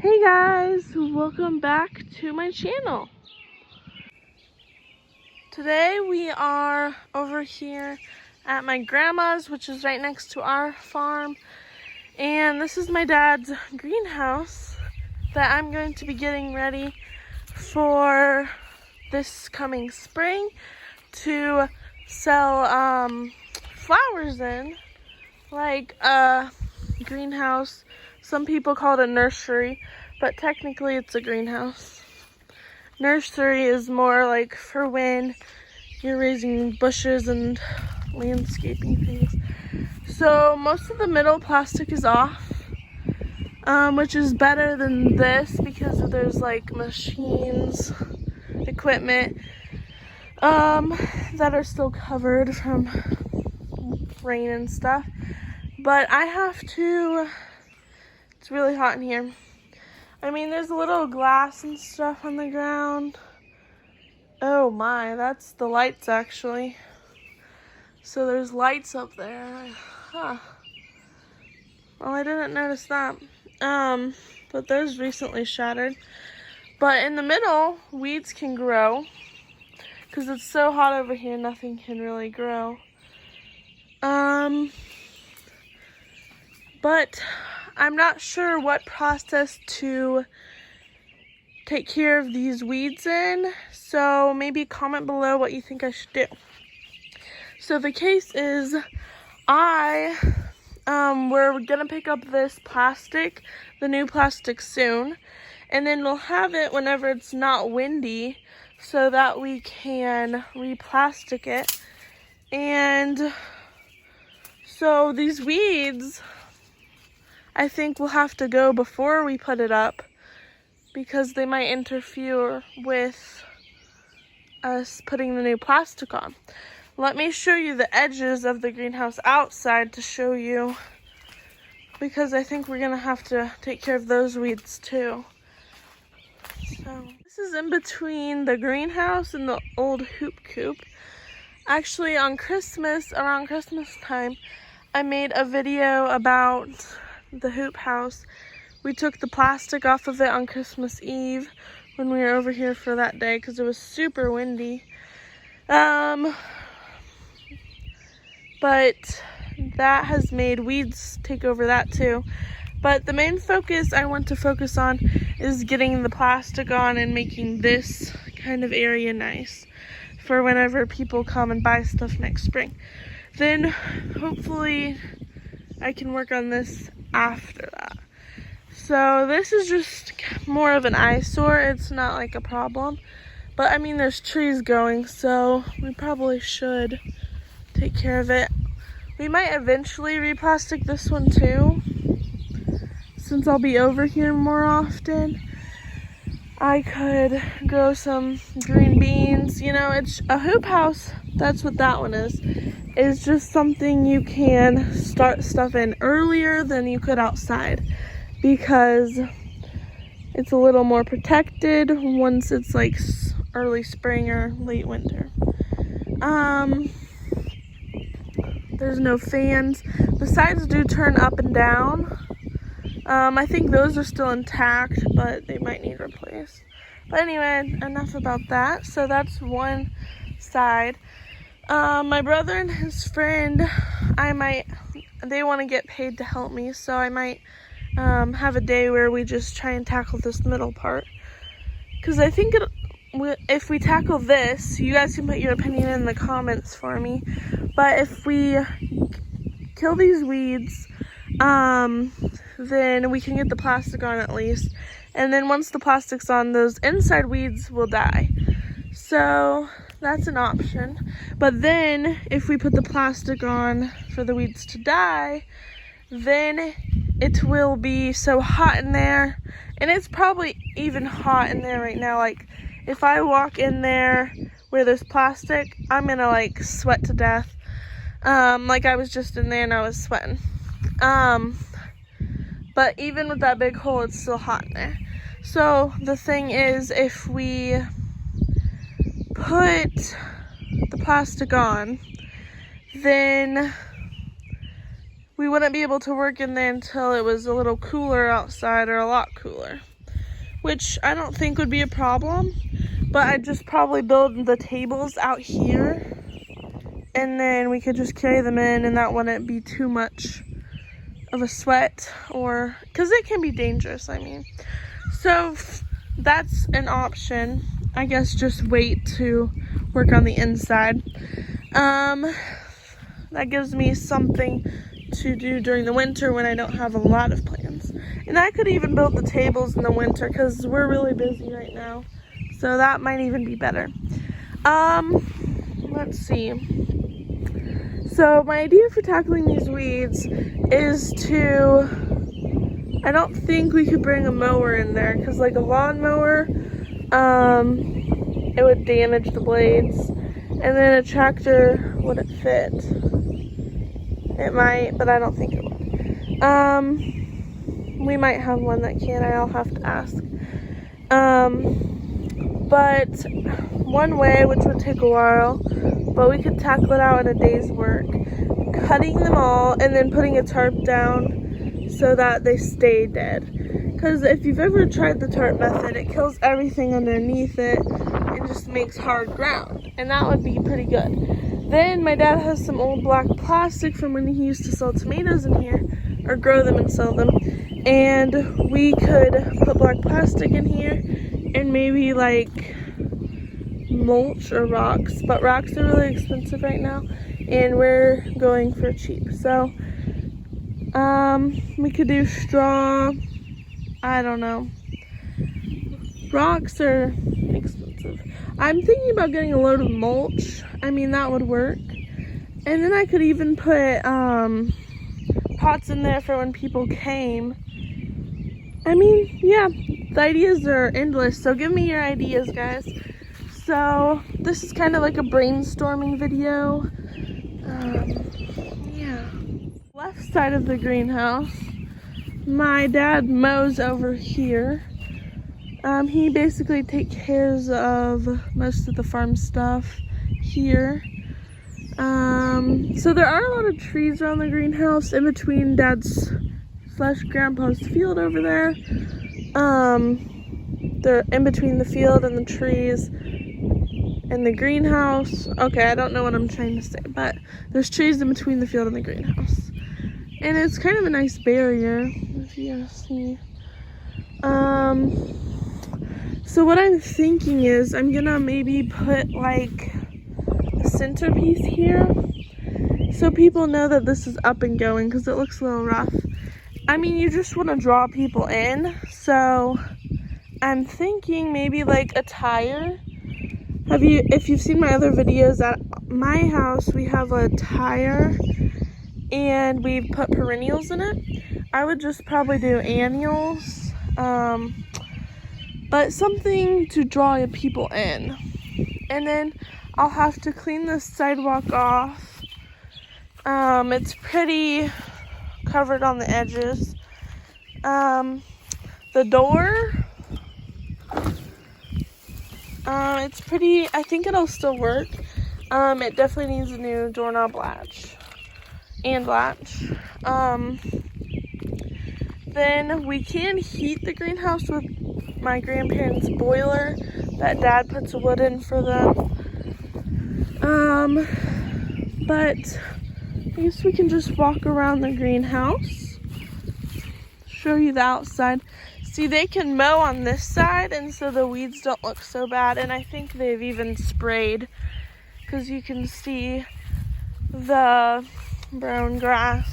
Hey guys, welcome back to my channel. Today we are over here at my grandma's, which is right next to our farm, and this is my dad's greenhouse that I'm going to be getting ready for this coming spring to sell flowers in, like a greenhouse. Some people call it a nursery, but technically it's a greenhouse. Nursery is more like for when you're raising bushes and landscaping things. So most of the middle plastic is off, which is better than this because there's like machines, equipment that are still covered from rain and stuff. But I have to, it's really hot in here. I mean, there's a little glass and stuff on the ground. Oh my, that's the lights actually. So there's lights up there. Huh. Well, I didn't notice that. But those recently shattered. But in the middle, weeds can grow. Because it's so hot over here, nothing can really grow. But I'm not sure what process to take care of these weeds in, so maybe comment below what you think I should do. So the case is, we're gonna pick up this plastic, the new plastic soon, and then we'll have it whenever it's not windy so that we can re-plastic it. And so these weeds, I think we'll have to go before we put it up because they might interfere with us putting the new plastic on. Let me show you the edges of the greenhouse outside to show you, because I think we're gonna have to take care of those weeds too. So this is in between the greenhouse and the old hoop coop. Actually, on Christmas, around Christmas time, I made a video about the hoop house. We took the plastic off of it on Christmas Eve when we were over here for that day because it was super windy. But that has made weeds take over that too. But the main focus I want to focus on is getting the plastic on and making this kind of area nice for whenever people come and buy stuff next spring. Then hopefully I can work on this after that. So this is just more of an eyesore. It's not like a problem, but I mean there's trees growing, so we probably should take care of it. We might eventually replastic this one too, since I'll be over here more often. I could grow some green beans. You know, it's a hoop house. That's what that one is. It's just something you can start stuff in earlier than you could outside, because it's a little more protected once it's like early spring or late winter. There's no fans. The sides do turn up and down. I think those are still intact, but they might need replaced. But anyway, enough about that. So that's one side. My brother and his friend, they want to get paid to help me, so I might have a day where we just try and tackle this middle part. Because I think if we tackle this, you guys can put your opinion in the comments for me, but if we kill these weeds, then we can get the plastic on at least. And then once the plastic's on, those inside weeds will die. So that's an option. But then if we put the plastic on for the weeds to die, then it will be so hot in there. And it's probably even hot in there right now. Like if I walk in there where there's plastic, I'm gonna like sweat to death. Like I was just in there and I was sweating. But even with that big hole, it's still hot in there. So the thing is, if we put the plastic on, then we wouldn't be able to work in there until it was a little cooler outside, or a lot cooler. which I don't think would be a problem. But I'd just probably build the tables out here, and then we could just carry them in, and that wouldn't be too much of a sweat, or because it can be dangerous, I mean. So that's an option. I guess just wait to work on the inside. That gives me something to do during the winter when I don't have a lot of plans. And I could even build the tables in the winter because we're really busy right now. So that might even be better. Let's see. So my idea for tackling these weeds is to, I don't think we could bring a mower in there because like a lawnmower, it would damage the blades. And then a tractor wouldn't fit. It might, but I don't think it would. We might have one that can. I'll have to ask. But one way, which would take a while, but we could tackle it out in a day's work, cutting them all and then putting a tarp down so that they stay dead. Because if you've ever tried the tarp method, it kills everything underneath it and just makes hard ground. And that would be pretty good. Then my dad has some old black plastic from when he used to sell tomatoes in here, or grow them and sell them. And we could put black plastic in here and maybe like mulch or rocks. But rocks are really expensive right now and we're going for cheap. So we could do straw. I don't know. Rocks are expensive. I'm thinking about getting a load of mulch. I mean, that would work. And then I could even put pots in there for when people came. I mean, yeah, the ideas are endless. So give me your ideas, guys. So this is kind of like a brainstorming video. Yeah. Left side of the greenhouse, my dad mows over here. He basically takes care of most of the farm stuff here. So there are a lot of trees around the greenhouse in between Dad's / Grandpa's field over there. They're in between the field and the trees and the greenhouse. Okay, I don't know what I'm trying to say, but there's trees in between the field and the greenhouse. And it's kind of a nice barrier, if you guys see. So what I'm thinking is I'm gonna maybe put like a centerpiece here so people know that this is up and going because it looks a little rough. I mean, you just want to draw people in, so I'm thinking maybe like a tire. If you've seen my other videos, at my house we have a tire and we've put perennials in it. I would just probably do annuals, but something to draw people in. And then I'll have to clean this sidewalk off. It's pretty covered on the edges. The door, it's pretty, I think it'll still work. It definitely needs a new doorknob latch and latch. Then we can heat the greenhouse with my grandparents' boiler that Dad puts wood in for them. But I guess we can just walk around the greenhouse, show you the outside. See, they can mow on this side, and so the weeds don't look so bad. And I think they've even sprayed, because you can see the brown grass.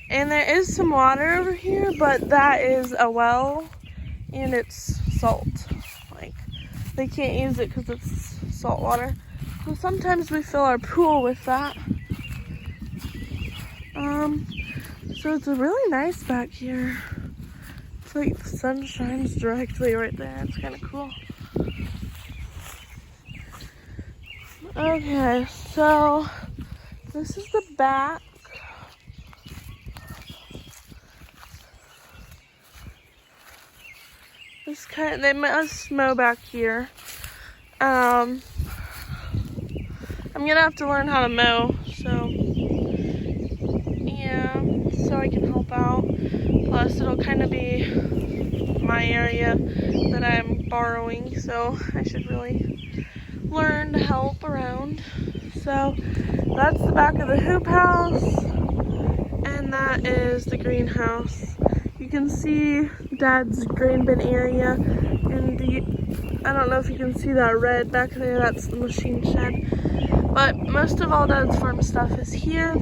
And there is some water over here, but that is a well, and it's salt. Like, they can't use it because it's salt water. So sometimes we fill our pool with that. So it's really nice back here. It's like the sun shines directly right there. It's kind of cool. Okay, so this is the back. They must mow back here. I'm gonna have to learn how to mow, so yeah, so I can help out. Plus, it'll kind of be my area borrowing, so I should really learn to help around. So that's the back of the hoop house, and that is the greenhouse. You can see Dad's grain bin area, and I don't know if you can see that red back there, that's the machine shed. But most of all Dad's farm stuff is here.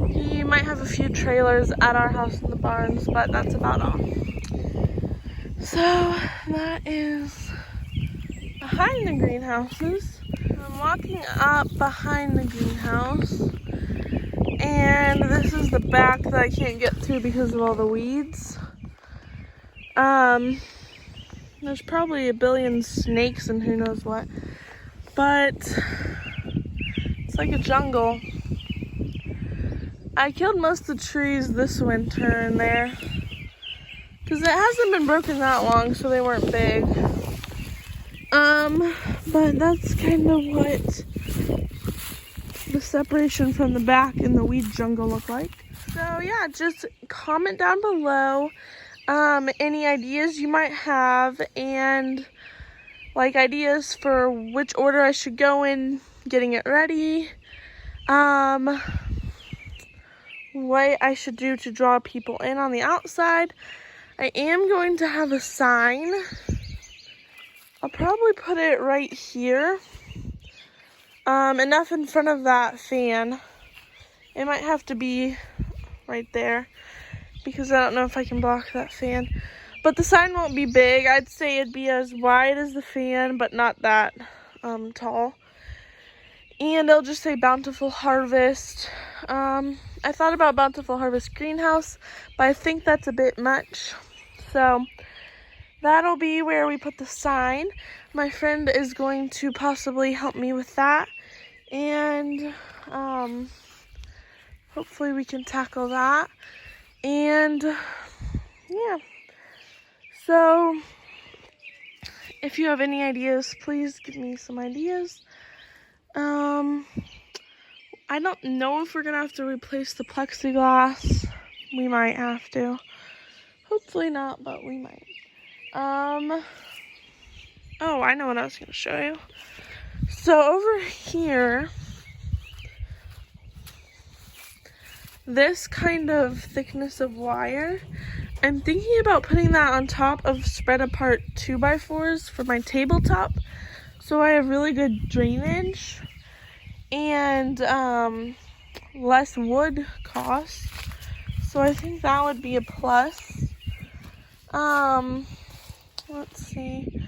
He might have a few trailers at our house in the barns, but that's about all. So that is behind the greenhouses. I'm walking up behind the greenhouse, and this is the back that I can't get through because of all the weeds. There's probably a billion snakes and who knows what, but it's like a jungle. I killed most of the trees this winter in there because it hasn't been broken that long, so they weren't big. But that's kind of what the separation from the back in the weed jungle look like. So yeah, just comment down below any ideas you might have, and like ideas for which order I should go in getting it ready, what I should do to draw people in on the outside. I am going to have a sign. I'll probably put it right here, enough in front of that fan. It might have to be right there because I don't know if I can block that fan. But the sign won't be big. I'd say it'd be as wide as the fan, but not that tall. And it'll just say Bountiful Harvest. I thought about Bountiful Harvest Greenhouse, but I think that's a bit much. So that'll be where we put the sign. My friend is going to possibly help me with that. And hopefully we can tackle that. And yeah. So if you have any ideas, please give me some ideas. I don't know if we're gonna have to replace the plexiglass. We might have to. Hopefully not, but we might. Oh, I know what I was gonna show you. So over here, this kind of thickness of wire, I'm thinking about putting that on top of spread apart 2x4s for my tabletop, so I have really good drainage and less wood cost. So I think that would be a plus. Let's see.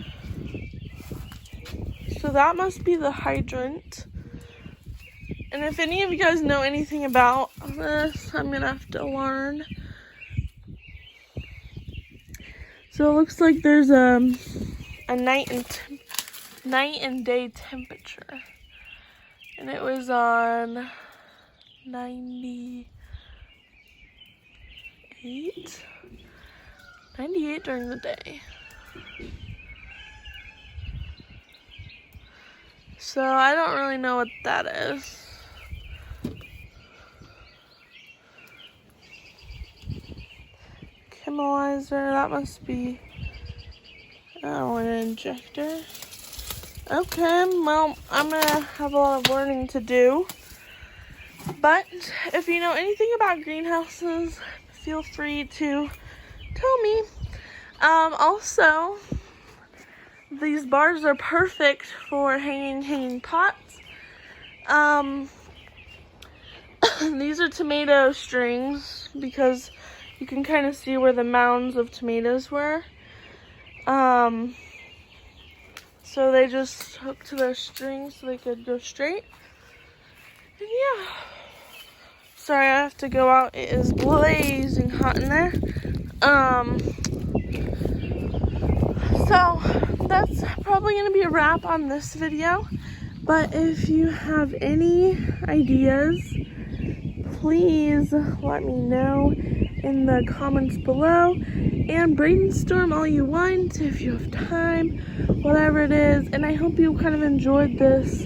So that must be the hydrant. And if any of you guys know anything about this, I'm gonna have to learn. So it looks like there's a night and day temperature, and it was on 98 during the day. So I don't really know what that is. Chemalizer, that must be, an injector. Okay, well, I'm gonna have a lot of learning to do. But if you know anything about greenhouses, feel free to tell me. Also, these bars are perfect for hanging pots. These are tomato strings because you can kind of see where the mounds of tomatoes were. So they just hooked to their strings so they could go straight. And yeah. Sorry, I have to go out. It is blazing hot in there. So that's probably going to be a wrap on this video. But if you have any ideas, please let me know in the comments below, and brainstorm all you want if you have time, whatever it is. And I hope you kind of enjoyed this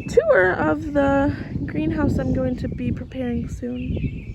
tour of the greenhouse I'm going to be preparing soon.